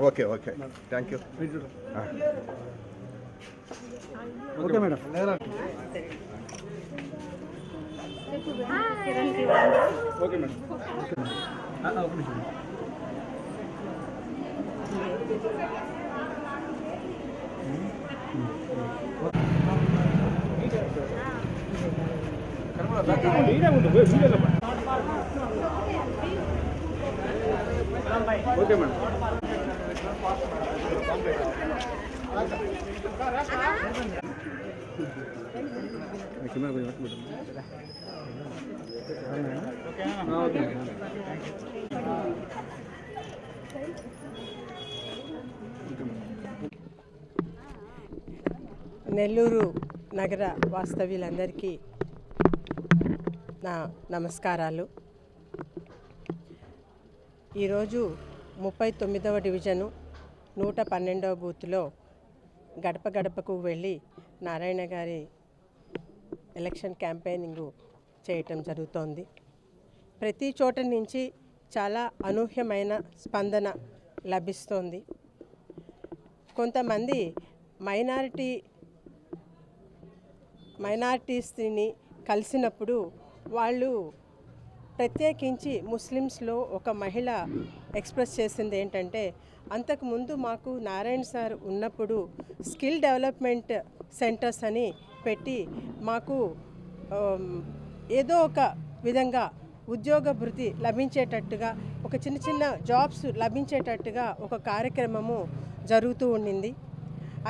Okay okay thank you. Okay madam. Okay madam. ఒక నిమిషం. Okay madam. Nellore నగర వాస్తవ్యులందరికీ నా నమస్కారాలు. ఈరోజు 39వ డివిజను 112వ బూత్లో గడప గడపకు వెళ్ళి నారాయణ గారి ఎలక్షన్ క్యాంపెయినింగ్ చేయటం జరుగుతోంది. ప్రతి చోట నుంచి చాలా అనూహ్యమైన స్పందన లభిస్తోంది. కొంతమంది మైనారిటీస్ని కలిసినప్పుడు వాళ్ళు ప్రత్యేకించి ముస్లిమ్స్లో ఒక మహిళ ఎక్స్ప్రెస్ చేసింది ఏంటంటే, అంతకుముందు మాకు నారాయణ సార్ ఉన్నప్పుడు స్కిల్ డెవలప్మెంట్ సెంటర్స్ అని పెట్టి మాకు ఏదో ఒక విధంగా ఉద్యోగ భృతి లభించేటట్టుగా, ఒక చిన్న చిన్న జాబ్స్ లభించేటట్టుగా ఒక కార్యక్రమము జరుగుతూ ఉండింది.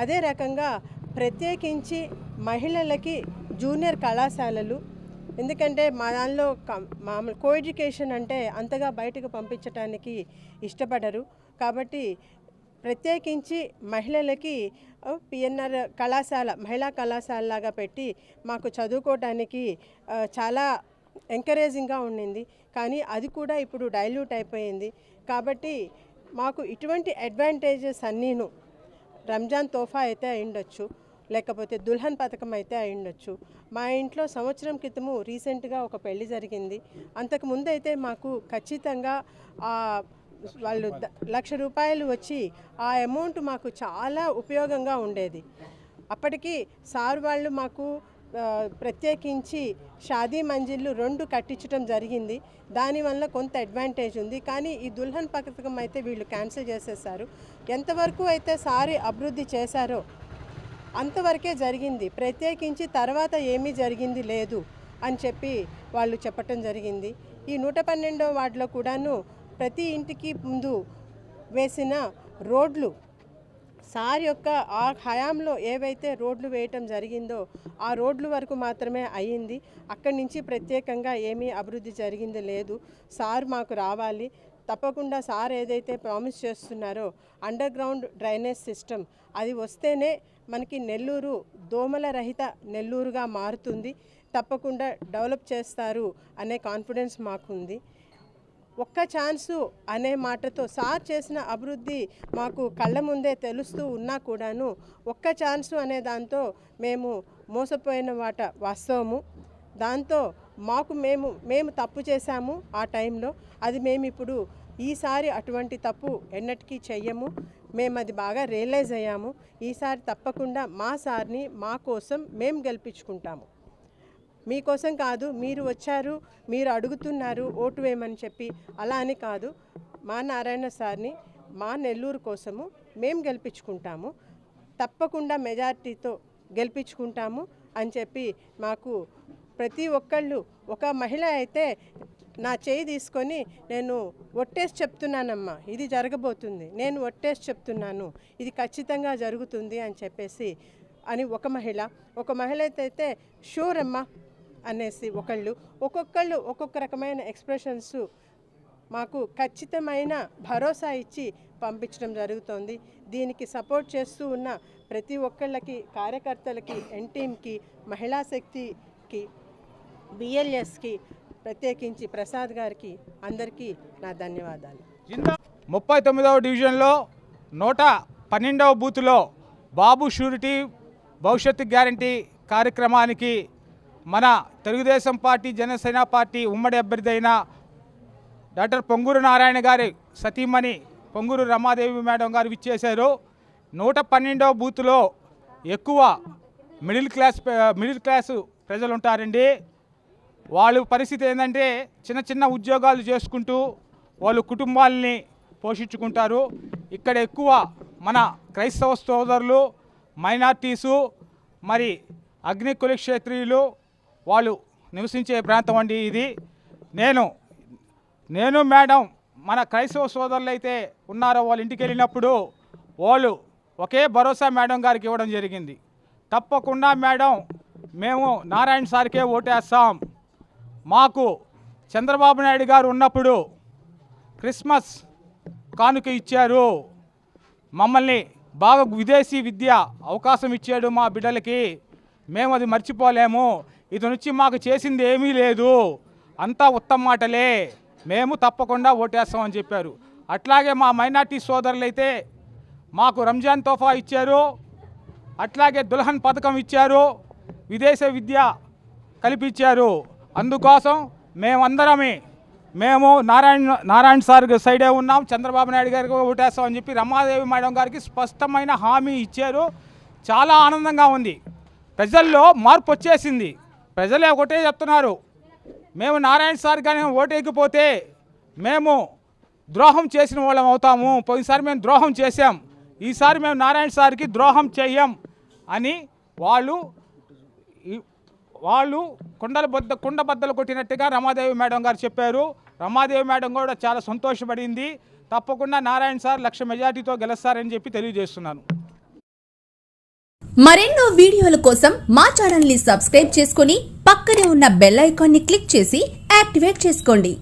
అదే రకంగా ప్రత్యేకించి మహిళలకి జూనియర్ కళాశాలలు, ఎందుకంటే మా దానిలో మామూలు కో ఎడ్యుకేషన్ అంటే అంతగా బయటకు పంపించడానికి ఇష్టపడరు. కాబట్టి ప్రత్యేకించి మహిళలకి పిఎన్ఆర్ కళాశాల, మహిళా కళాశాల లాగా పెట్టి మాకు చదువుకోవడానికి చాలా ఎంకరేజింగ్గా ఉండింది. కానీ అది కూడా ఇప్పుడు డైల్యూట్ అయిపోయింది. కాబట్టి మాకు ఇటువంటి అడ్వాంటేజెస్ అన్నీను, రంజాన్ తోఫా అయితే అయ్యుండొచ్చు, లేకపోతే దుల్హన్ పథకం అయితే అయ్యుండొచ్చు. మా ఇంట్లో సంవత్సరం క్రితము రీసెంట్గా ఒక పెళ్లి జరిగింది. అంతకుముందు అయితే మాకు ఖచ్చితంగా వాళ్ళు ₹1,00,000 వచ్చి ఆ అమౌంట్ మాకు చాలా ఉపయోగంగా ఉండేది. అప్పటికి సార్ వాళ్ళు మాకు ప్రత్యేకించి షాదీ మంజిళ్ళు 2 కట్టించడం జరిగింది. దానివల్ల కొంత అడ్వాంటేజ్ ఉంది. కానీ ఈ దుల్హన్ పథకం అయితే వీళ్ళు క్యాన్సిల్ చేసేసారు. ఎంతవరకు అయితే సారి అభివృద్ధి చేశారో అంతవరకే జరిగింది. ప్రత్యేకించి తర్వాత ఏమీ జరిగింది లేదు అని చెప్పి వాళ్ళు చెప్పటం జరిగింది. ఈ 112వ వార్డులో కూడాను ప్రతి ఇంటికి ముందు వేసిన రోడ్లు, సార్ యొక్క ఆ హయాంలో ఏవైతే రోడ్లు వేయటం జరిగిందో ఆ రోడ్లు వరకు మాత్రమే అయ్యింది. అక్కడి నుంచి ప్రత్యేకంగా ఏమీ అభివృద్ధి జరిగింది లేదు. సార్ మాకు రావాలి, తప్పకుండా సార్ ఏదైతే ప్రామిస్ చేస్తున్నారో అండర్ గ్రౌండ్ డ్రైనేజ్ సిస్టమ్ అది వస్తేనే మనకి నెల్లూరు దోమల రహిత నెల్లూరుగా మారుతుంది. తప్పకుండా డెవలప్ చేస్తారు అనే కాన్ఫిడెన్స్ మాకుంది. ఒక్క ఛాన్సు అనే మాటతో సార్ చేసిన అభివృద్ధి మాకు కళ్ళ ముందే తెలుస్తూ ఉన్నా కూడాను ఒక్క ఛాన్సు అనే దాంతో మేము మోసపోయిన మాట వాస్తవము. దాంతో మాకు మేము తప్పు చేశాము ఆ టైంలో. అది మేము ఇప్పుడు ఈసారి అటువంటి తప్పు ఎన్నటికీ చెయ్యము. మేము అది బాగా రియలైజ్ అయ్యాము. ఈసారి తప్పకుండా మా సార్ని మా కోసం మేము గెలిపించుకుంటాము. మీకోసం కాదు, మీరు వచ్చారు, మీరు అడుగుతున్నారు ఓటు వేయమని చెప్పి అలా అని కాదు. మా నారాయణ సార్ని మా నెల్లూరు కోసము మేము గెలిపించుకుంటాము, తప్పకుండా మెజారిటీతో గెలిపించుకుంటాము అని చెప్పి మాకు ప్రతి ఒక్కళ్ళు, ఒక మహిళ అయితే నా చేయి తీసుకొని నేను ఒట్టేసి చెప్తున్నానమ్మా ఇది జరగబోతుంది, నేను ఒట్టేసి చెప్తున్నాను ఇది ఖచ్చితంగా జరుగుతుంది అని చెప్పేసి అని ఒక మహిళ అయితే షూర్ అమ్మా అనేసి ఒక్కొక్కళ్ళు ఒక్కొక్క రకమైన ఎక్స్ప్రెషన్స్ మాకు ఖచ్చితమైన భరోసా ఇచ్చి పంపించడం జరుగుతోంది. దీనికి సపోర్ట్ చేస్తూ ఉన్న ప్రతి ఒక్కళ్ళకి, కార్యకర్తలకి, ఎన్టీఎంకి, మహిళా శక్తికి, బిఎల్ఎస్కి, ప్రత్యేకించి ప్రసాద్ గారికి అందరికీ నా ధన్యవాదాలు. 39వ డివిజన్లో 112వ బూత్లో బాబు షూరిటీ భవిష్యత్తు గ్యారంటీ కార్యక్రమానికి మన తెలుగుదేశం పార్టీ, జనసేన పార్టీ ఉమ్మడి అభ్యర్థి అయిన డాక్టర్ పొంగూరు నారాయణ గారి సతీమణి పొంగూరు రమాదేవి మేడం గారు విచ్చేశారు. 112వ బూత్లో ఎక్కువ మిడిల్ క్లాస్ ప్రజలు ఉంటారండి. వాళ్ళ పరిస్థితి ఏంటంటే చిన్న చిన్న ఉద్యోగాలు చేసుకుంటూ వాళ్ళు కుటుంబాలని పోషించుకుంటారు. ఇక్కడ ఎక్కువ మన క్రైస్తవ సోదరులు, మైనార్టీసు, మరి అగ్ని కులక్షేత్రీయులు వాళ్ళు నివసించే ప్రాంతం అండి ఇది. నేను మేడం మన క్రైస్తవ సోదరులు అయితే ఉన్నారో వాళ్ళ ఇంటికి వెళ్ళినప్పుడు వాళ్ళు ఒకే భరోసా మేడం గారికి ఇవ్వడం జరిగింది. తప్పకుండా మేడం మేము నారాయణ సార్కే ఓటేస్తాం. మాకు చంద్రబాబు నాయుడు గారు ఉన్నప్పుడు క్రిస్మస్ కానుక ఇచ్చారు, మమ్మల్ని బాగా విదేశీ విద్య అవకాశం ఇచ్చాడు మా బిడ్డలకి, మేము అది మర్చిపోలేము. ఇది నుంచి మాకు చేసింది ఏమీ లేదు, అంతా ఉత్తమ మాటలే, మేము తప్పకుండా ఓటేస్తామని చెప్పారు. అట్లాగే మా మైనార్టీ సోదరులైతే మాకు రంజాన్ తోఫా ఇచ్చారు, అట్లాగే దుల్హన్ పథకం ఇచ్చారు, విదేశీ విద్య కల్పించారు. అందుకోసం మేము నారాయణ సార్ సైడే ఉన్నాం, చంద్రబాబు నాయుడు గారికి ఓటేస్తామని చెప్పి రమాదేవి మేడం గారికి స్పష్టమైన హామీ ఇచ్చారు. చాలా ఆనందంగా ఉంది. ప్రజల్లో మార్పు వచ్చేసింది. ప్రజలే ఒకటే చెప్తున్నారు, మేము నారాయణ సార్ కానీ ఓటేయకపోతే మేము ద్రోహం చేసిన వాళ్ళం అవుతాము. పోయినసారి మేము ద్రోహం చేశాం, ఈసారి మేము నారాయణ సార్కి ద్రోహం చెయ్యం అని వాళ్ళు కుండ బద్దలు కొట్టినట్టుగా రమాదేవి మేడం గారు చెప్పారు. రమాదేవి మేడం కూడా చాలా సంతోషపడింది. తప్పకుండా నారాయణ సార్ 1,00,000 మెజార్టీతో గెలుస్తారని చెప్పి తెలియజేస్తున్నాను. మరెన్నో వీడియోల కోసం మా ఛానల్ ని సబ్స్క్రైబ్ చేసుకుని పక్కనే ఉన్న బెల్ ఐకాన్ ని క్లిక్ చేసి యాక్టివేట్ చేసుకోండి.